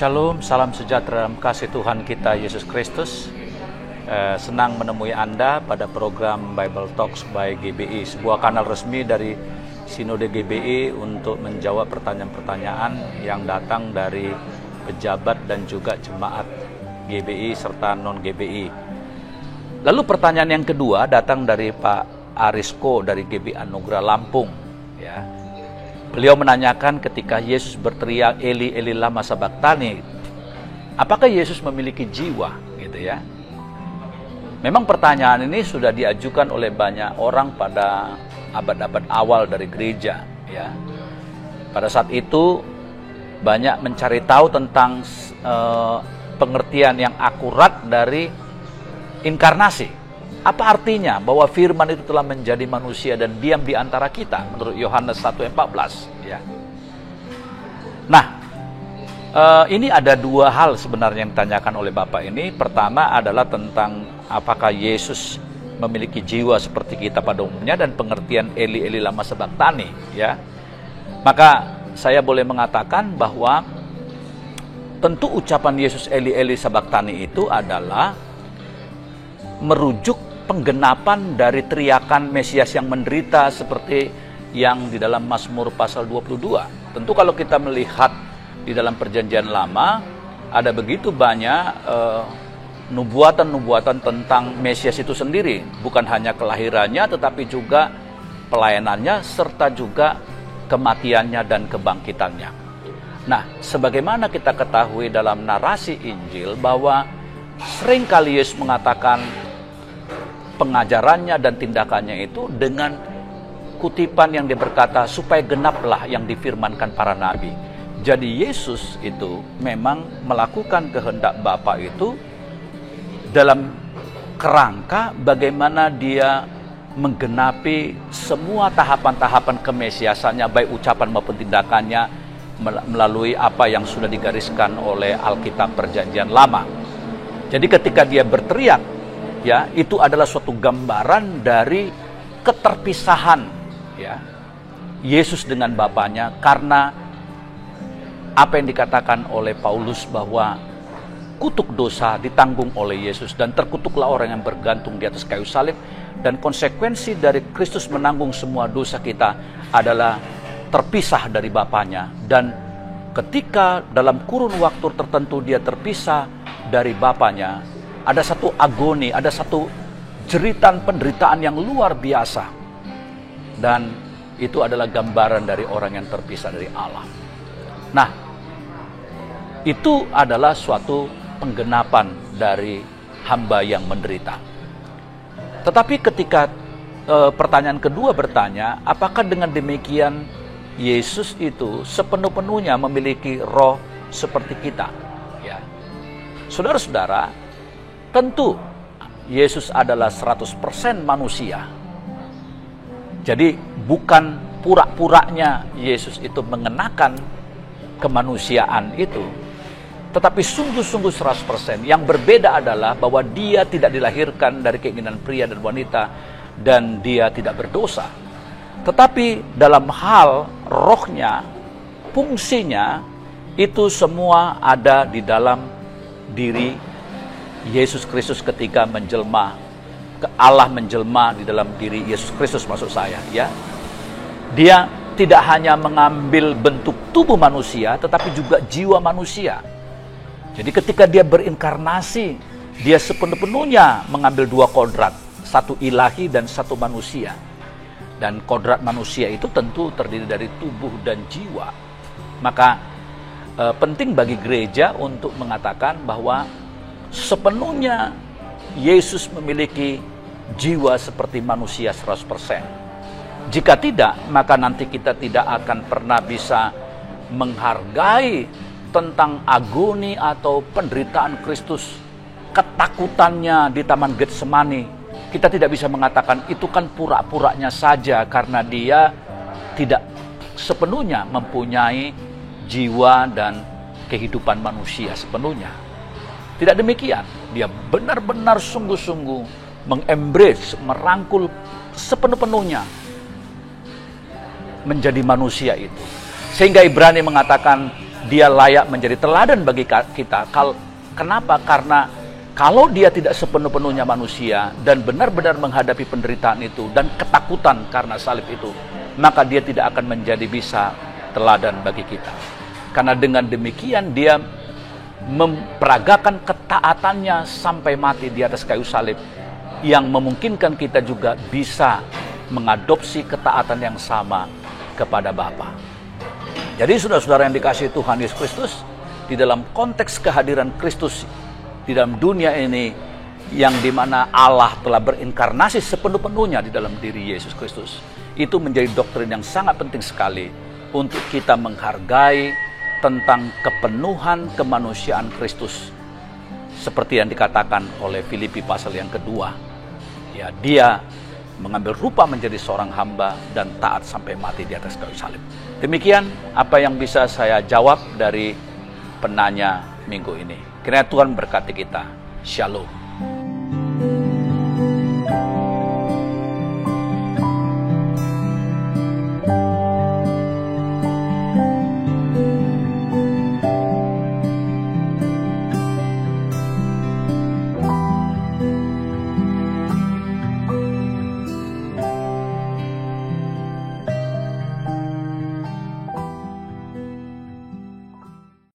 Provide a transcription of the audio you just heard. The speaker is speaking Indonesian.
Shalom, salam sejahtera dalam kasih Tuhan kita Yesus Kristus. Senang menemui Anda pada program Bible Talks by GBI, sebuah kanal resmi dari Sinode GBI untuk menjawab pertanyaan-pertanyaan yang datang dari pejabat dan juga jemaat GBI serta non-GBI. Lalu pertanyaan yang kedua datang dari Pak Arisko dari GBI Anugerah Lampung. Ya. Beliau menanyakan ketika Yesus berteriak Eli Eli lama sabachthani, apakah Yesus memiliki jiwa, gitu ya? Memang pertanyaan ini sudah diajukan oleh banyak orang pada abad-abad awal dari gereja, ya. Pada saat itu banyak mencari tahu tentang pengertian yang akurat dari inkarnasi. Apa artinya bahwa firman itu telah menjadi manusia dan diam di antara kita menurut Yohanes 1:14, ya. Nah, ini ada dua hal sebenarnya yang ditanyakan oleh Bapak ini. Pertama adalah tentang apakah Yesus memiliki jiwa seperti kita pada umumnya dan pengertian Eli Eli lama sabachthani, ya. Maka saya boleh mengatakan bahwa tentu ucapan Yesus Eli Eli sabachthani itu adalah merujuk penggenapan dari teriakan Mesias yang menderita seperti yang di dalam Mazmur pasal 22. Tentu kalau kita melihat di dalam perjanjian lama ada begitu banyak nubuatan-nubuatan tentang Mesias itu sendiri, bukan hanya kelahirannya tetapi juga pelayanannya serta juga kematiannya dan kebangkitannya. Nah, sebagaimana kita ketahui dalam narasi Injil bahwa seringkali Yesus mengatakan pengajarannya dan tindakannya itu dengan kutipan yang dia berkata, supaya genaplah yang difirmankan para nabi. Jadi Yesus itu memang melakukan kehendak Bapa itu dalam kerangka bagaimana dia menggenapi semua tahapan-tahapan kemesiasannya, baik ucapan maupun tindakannya, melalui apa yang sudah digariskan oleh Alkitab Perjanjian Lama. Jadi ketika dia berteriak, ya, itu adalah suatu gambaran dari keterpisahan, ya, Yesus dengan Bapanya, karena apa yang dikatakan oleh Paulus bahwa kutuk dosa ditanggung oleh Yesus dan terkutuklah orang yang bergantung di atas kayu salib, dan konsekuensi dari Kristus menanggung semua dosa kita adalah terpisah dari Bapanya. Dan ketika dalam kurun waktu tertentu dia terpisah dari Bapanya, ada satu agoni, ada satu jeritan penderitaan yang luar biasa. Dan itu adalah gambaran dari orang yang terpisah dari Allah. Nah, itu adalah suatu penggenapan dari hamba yang menderita. Tetapi ketika pertanyaan kedua bertanya, apakah dengan demikian Yesus itu sepenuh-penuhnya memiliki roh seperti kita? Ya. Saudara-saudara, tentu Yesus adalah 100% manusia. Jadi bukan pura-puranya Yesus itu mengenakan kemanusiaan itu, tetapi sungguh-sungguh 100%. Yang berbeda adalah bahwa dia tidak dilahirkan dari keinginan pria dan wanita dan dia tidak berdosa. Tetapi dalam hal rohnya, fungsinya itu semua ada di dalam diri Yesus Kristus ketika menjelma, Allah menjelma di dalam diri Yesus Kristus, maksud saya, ya. Dia tidak hanya mengambil bentuk tubuh manusia, tetapi juga jiwa manusia. Jadi ketika dia berinkarnasi, dia sepenuh-penuhnya mengambil dua kodrat, satu ilahi dan satu manusia. Dan kodrat manusia itu tentu terdiri dari tubuh dan jiwa. Maka penting bagi gereja untuk mengatakan bahwa sepenuhnya Yesus memiliki jiwa seperti manusia 100%. Jika tidak, maka nanti kita tidak akan pernah bisa menghargai tentang agoni atau penderitaan Kristus, ketakutannya di Taman Getsemani. Kita tidak bisa mengatakan itu kan pura-puranya saja karena dia tidak sepenuhnya mempunyai jiwa dan kehidupan manusia sepenuhnya. Tidak demikian, dia benar-benar sungguh-sungguh mengembrace, merangkul sepenuh-penuhnya menjadi manusia itu. Sehingga Ibrani mengatakan dia layak menjadi teladan bagi kita. Kenapa? Karena kalau dia tidak sepenuh-penuhnya manusia dan benar-benar menghadapi penderitaan itu dan ketakutan karena salib itu, maka dia tidak akan menjadi bisa teladan bagi kita. Karena dengan demikian dia memperagakan ketaatannya sampai mati di atas kayu salib, yang memungkinkan kita juga bisa mengadopsi ketaatan yang sama kepada Bapa. Jadi saudara-saudara yang dikasihi Tuhan Yesus Kristus, di dalam konteks kehadiran Kristus di dalam dunia ini, yang dimana Allah telah berinkarnasi sepenuh-penuhnya di dalam diri Yesus Kristus, itu menjadi doktrin yang sangat penting sekali untuk kita menghargai tentang kepenuhan kemanusiaan Kristus, seperti yang dikatakan oleh Filipi pasal yang kedua. Ya, dia mengambil rupa menjadi seorang hamba dan taat sampai mati di atas kayu salib. Demikian apa yang bisa saya jawab dari penanya minggu ini. Kiranya Tuhan berkati kita. Shalom.